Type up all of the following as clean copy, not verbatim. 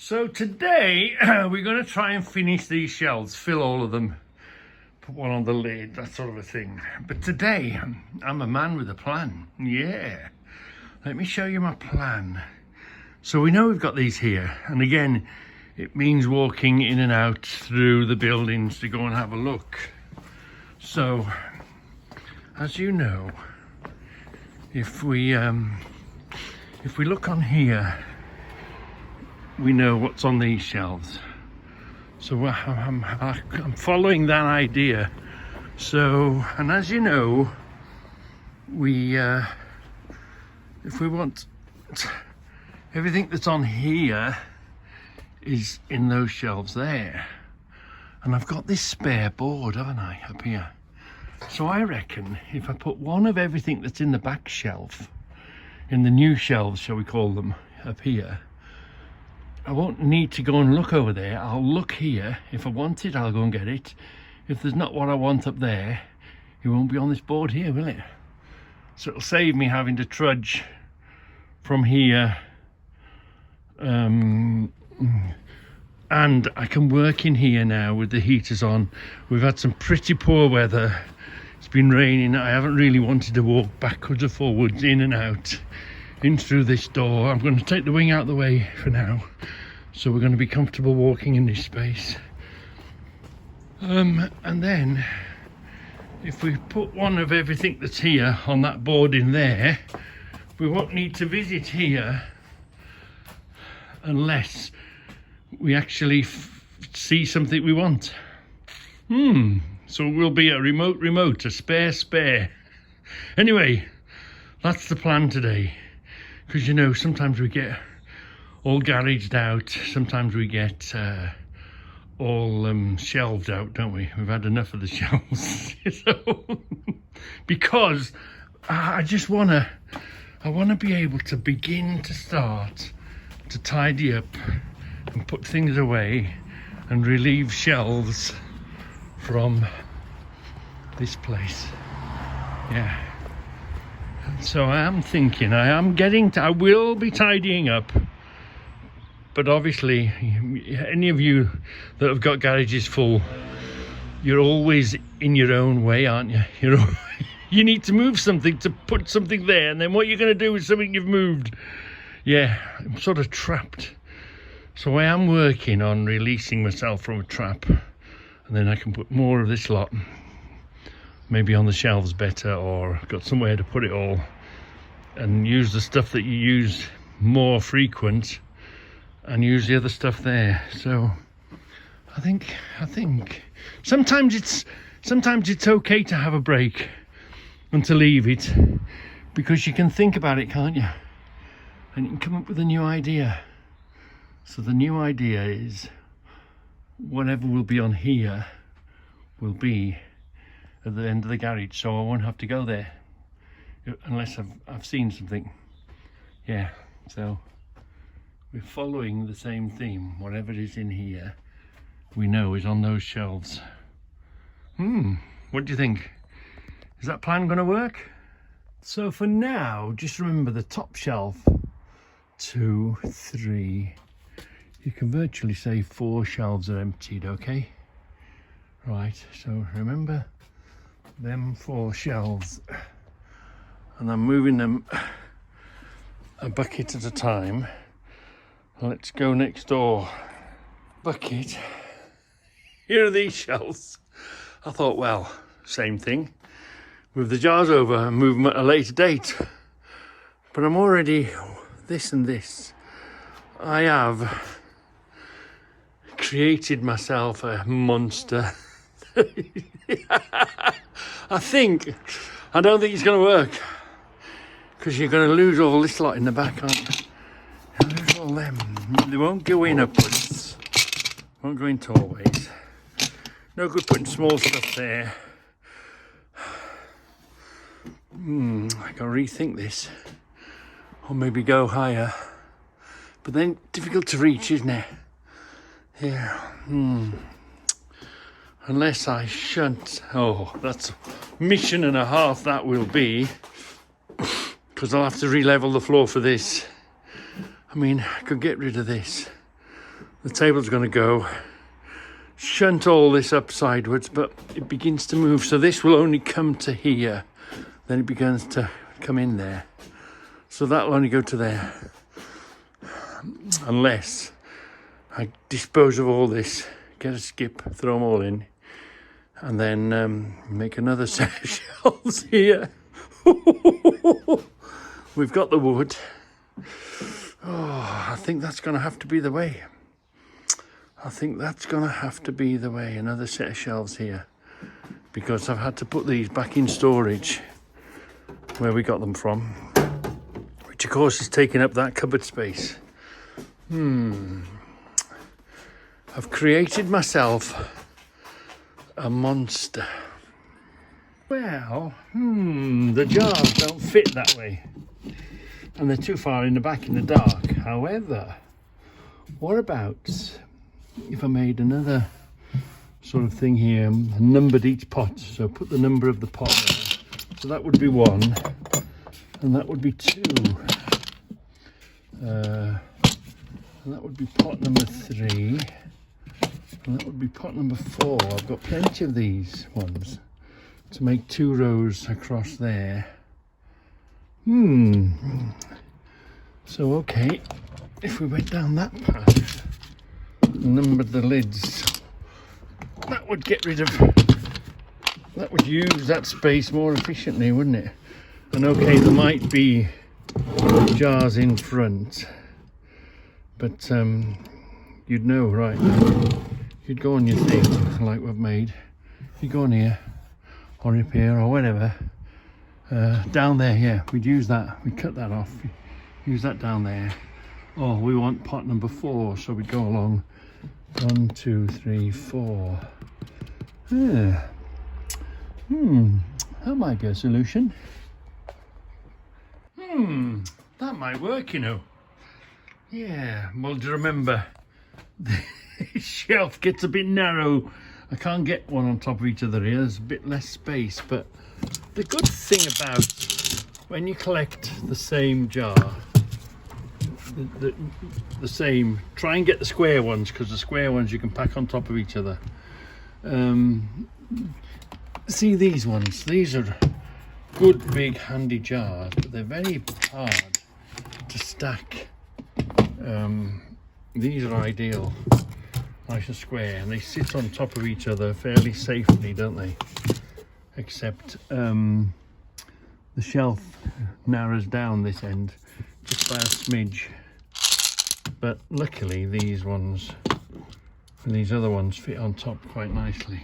So today we're going to try and finish these shelves, fill all of them, put one on the lid, that sort of a thing. But today I'm a man with a plan. Yeah, let me show you my plan. So we know we've got these here, and again it means walking in and out through the buildings to go and have a look. So as you know, if we look on here, we know what's on these shelves. So I'm following that idea. So, and as you know, if we want, everything that's on here is in those shelves there. And I've got this spare board, haven't I, up here? So I reckon if I put one of everything that's in the back shelf, in the new shelves, shall we call them, up here, I won't need to go and look over there. I'll look here. If I want it, I'll go and get it. If there's not what I want up there, it won't be on this board here, will it? So it'll save me having to trudge from here. And I can work in here now with the heaters on. We've had some pretty poor weather. It's been raining. I haven't really wanted to walk backwards or forwards, in and out, in through this door. I'm going to take the wing out of the way for now, so we're going to be comfortable walking in this space. And then if we put one of everything that's here on that board in there, we won't need to visit here unless we actually see something we want. So it will be a remote, a spare. Anyway, that's the plan today. Because you know, sometimes we get all garaged out, sometimes we get all shelved out, don't we? We've had enough of the shelves. So, because I just wanna be able to begin to start to tidy up and put things away and relieve shelves from this place. Yeah. So I am thinking, I will be tidying up, but obviously any of you that have got garages full, you're always in your own way, aren't you? You need to move something to put something there, and then what you're going to do with something you've moved. Yeah, I'm sort of trapped. So I am working on releasing myself from a trap, and then I can put more of this lot maybe on the shelves better, or got somewhere to put it all, and use the stuff that you use more frequent and use the other stuff there. So I think sometimes it's okay to have a break and to leave it, because you can think about it, can't you? And you can come up with a new idea. So the new idea is whatever will be on here will be at the end of the garage, so I won't have to go there unless I've seen something. Yeah, so we're following the same theme. Whatever is in here, we know is on those shelves. What do you think? Is that plan going to work? So for now, just remember the top shelf, 2, 3. You can virtually say 4 shelves are emptied, okay? Right, so remember them 4 shelves, and I'm moving them a bucket at a time. Let's go next door. Bucket. Here are these shelves. I thought, well, same thing. Move the jars over and move them at a later date. But I'm already this and this. I have created myself a monster. I don't think it's going to work, because you're going to lose all this lot in the back, aren't you? You'll lose all them. They won't go in upwards, won't go in tallways. No good putting small stuff there. I can rethink this, or maybe go higher, but then difficult to reach, isn't it? Here. Unless I shunt. Oh, that's mission and a half that will be, because I'll have to re-level the floor for this. I mean, I could get rid of this, the table's going to go, shunt all this up sideways, but it begins to move. So this will only come to here, then it begins to come in there. So that'll only go to there, unless I dispose of all this, get a skip, throw them all in, and then make another set of shelves here. We've got the wood. Oh, I think that's going to have to be the way. I think that's going to have to be the way. Another set of shelves here, because I've had to put these back in storage where we got them from, which of course is taking up that cupboard space. I've created myself a monster. Well, the jars don't fit that way, and they're too far in the back in the dark. However, what about if I made another sort of thing here and numbered each pot? So put the number of the pot there. So that would be 1, and that would be 2, and that would be pot number 3, and that would be pot number 4. I've got plenty of these ones to make 2 rows across there. So okay, if we went down that path, numbered the lids, that would get rid of, that would use that space more efficiently, wouldn't it? And okay, there might be jars in front, but you'd know, right? You'd go on your thing like we've made. You go on here or up here or whatever, down there. Yeah, we'd use that. We'd cut that off. Use that down there. Oh, we want pot number 4, so we'd go along 1, 2, 3, 4. Yeah. That might be a solution. That might work, you know. Yeah, well, do you remember, the shelf gets a bit narrow. I can't get one on top of each other here. There's a bit less space, but the good thing about when you collect the same jar, the same, try and get the square ones, because the square ones you can pack on top of each other. See these ones, these are good big handy jars, but they're very hard to stack. These are ideal, nice and square, and they sit on top of each other fairly safely, don't they? Except the shelf narrows down this end just by a smidge, but luckily these ones and these other ones fit on top quite nicely.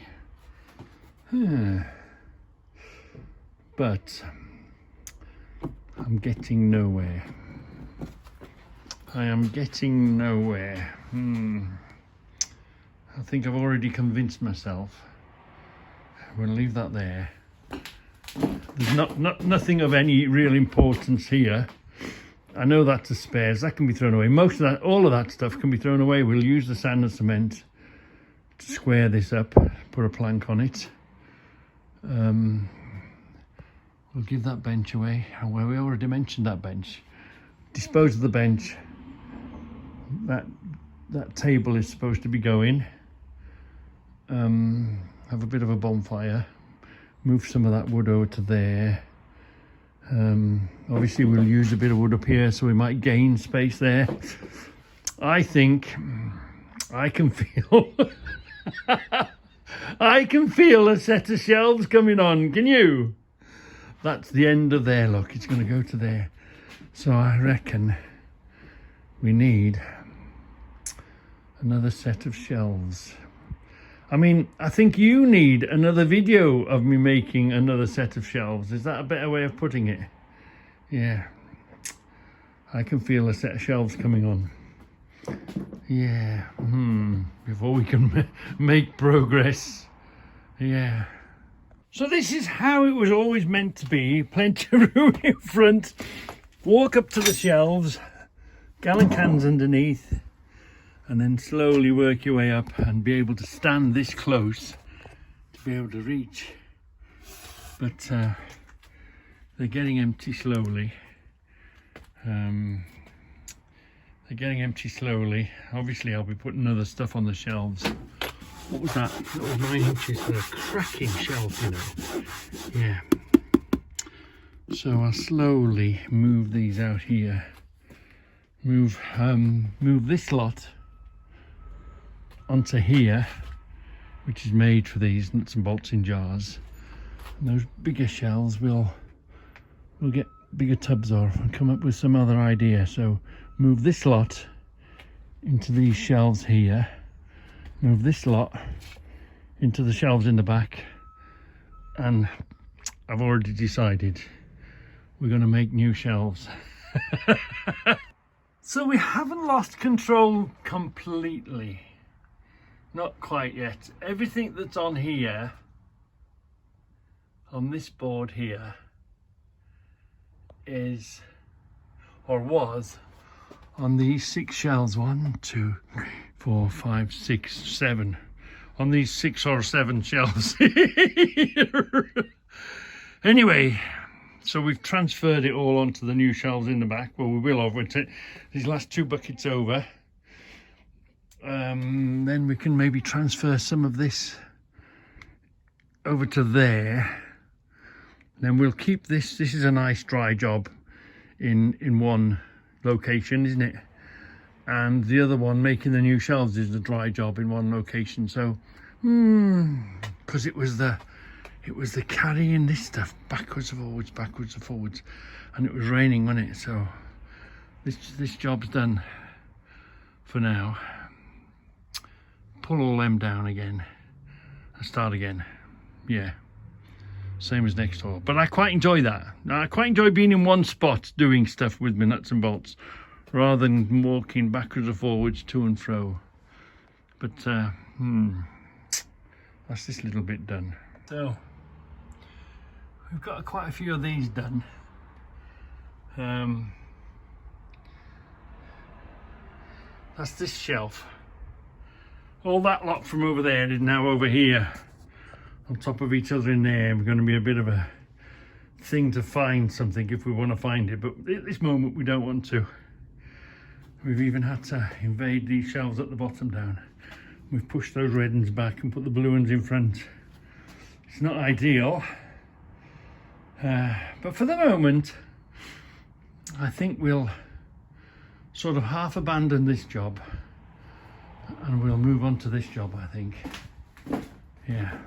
But I'm getting nowhere. I am getting nowhere. I think I've already convinced myself. We'll leave that there. There's nothing of any real importance here. I know that's the spares, that can be thrown away. Most of that, all of that stuff can be thrown away. We'll use the sand and cement to square this up, put a plank on it. We'll give that bench away. Well, we already mentioned that bench. Dispose of the bench. That table is supposed to be going. Have a bit of a bonfire. Move some of that wood over to there. Obviously we'll use a bit of wood up here, so we might gain space there. I think I can feel I can feel a set of shelves coming on. Can you? That's the end of there. Look, it's going to go to there. So I reckon we need another set of shelves. I mean, I think you need another video of me making another set of shelves. Is that a better way of putting it? Yeah. I can feel a set of shelves coming on. Yeah. Before we can make progress. Yeah. So this is how it was always meant to be. Plenty of room in front. Walk up to the shelves. Gallon cans underneath. And then slowly work your way up and be able to stand this close to be able to reach. But they're getting empty slowly. They're They're getting empty slowly. Obviously I'll be putting other stuff on the shelves. What was that? That was 9 inches for a cracking shelf, you know. Yeah. So I'll slowly move these out here. Move this lot onto here, which is made for these nuts and bolts in jars. And those bigger shelves we'll get bigger tubs of and come up with some other idea. So move this lot into these shelves here, move this lot into the shelves in the back, and I've already decided we're going to make new shelves. So we haven't lost control completely, not quite yet. Everything that's on here, on this board here, is or was on these 6 shelves. 1, 2, 3, 4, 5, 6, 7. On these 6 or 7 shelves. Anyway, so we've transferred it all onto the new shelves in the back. Well, we will over it. These last 2 buckets over. Then we can maybe transfer some of this over to there. Then we'll keep this. This is a nice dry job in one location, isn't it? And the other one, making the new shelves, is a dry job in one location. So, because it was the carrying this stuff backwards and forwards, and it was raining, wasn't it? So this job's done for now. Pull all them down again and start again. Yeah, same as next door. But I quite enjoy that. I quite enjoy being in one spot doing stuff with my nuts and bolts, rather than walking backwards and forwards to and fro. But that's this little bit done. So we've got quite a few of these done. That's this shelf. All that lot from over there is now over here on top of each other in there. We're going to be a bit of a thing to find something if we want to find it, but at this moment we don't want to. We've even had to invade these shelves at the bottom down. We've pushed those red ones back and put the blue ones in front. It's not ideal, but for the moment I think we'll sort of half abandon this job and we'll move on to this job, I think. Yeah.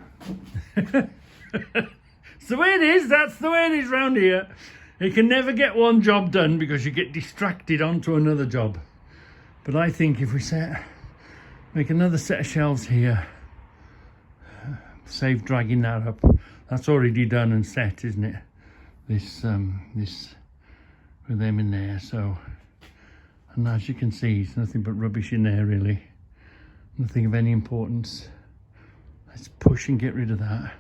It's the way it is. That's the way it is round here. You can never get one job done because you get distracted onto another job. But I think if we make another set of shelves here, save dragging that up. That's already done and set, isn't it? This with them in there. So, and as you can see, there's nothing but rubbish in there really. Nothing of any importance. Let's push and get rid of that.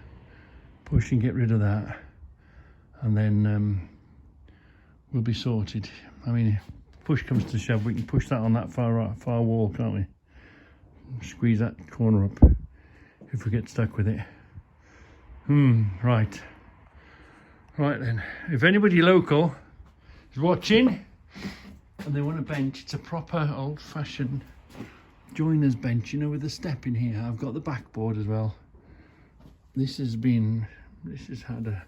Push and get rid of that, and then we'll be sorted. I mean, if push comes to shove, we can push that on that far wall, can't we? Squeeze that corner up if we get stuck with it. Right then. If anybody local is watching and they want a bench, it's a proper old-fashioned joiner's bench, you know, with a step in here. I've got the backboard as well. This has had a,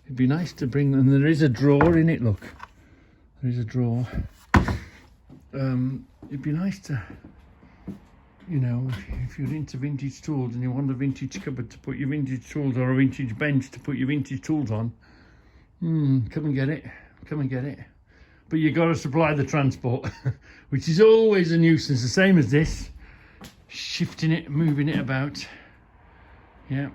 it'd be nice to bring, and there is a drawer in it, look. There is a drawer. It'd be nice to, you know, if you're into vintage tools and you want a vintage cupboard to put your vintage tools, or a vintage bench to put your vintage tools on, come and get it. Come and get it. But you got to supply the transport, which is always a nuisance, the same as this. Shifting it, moving it about. Yeah.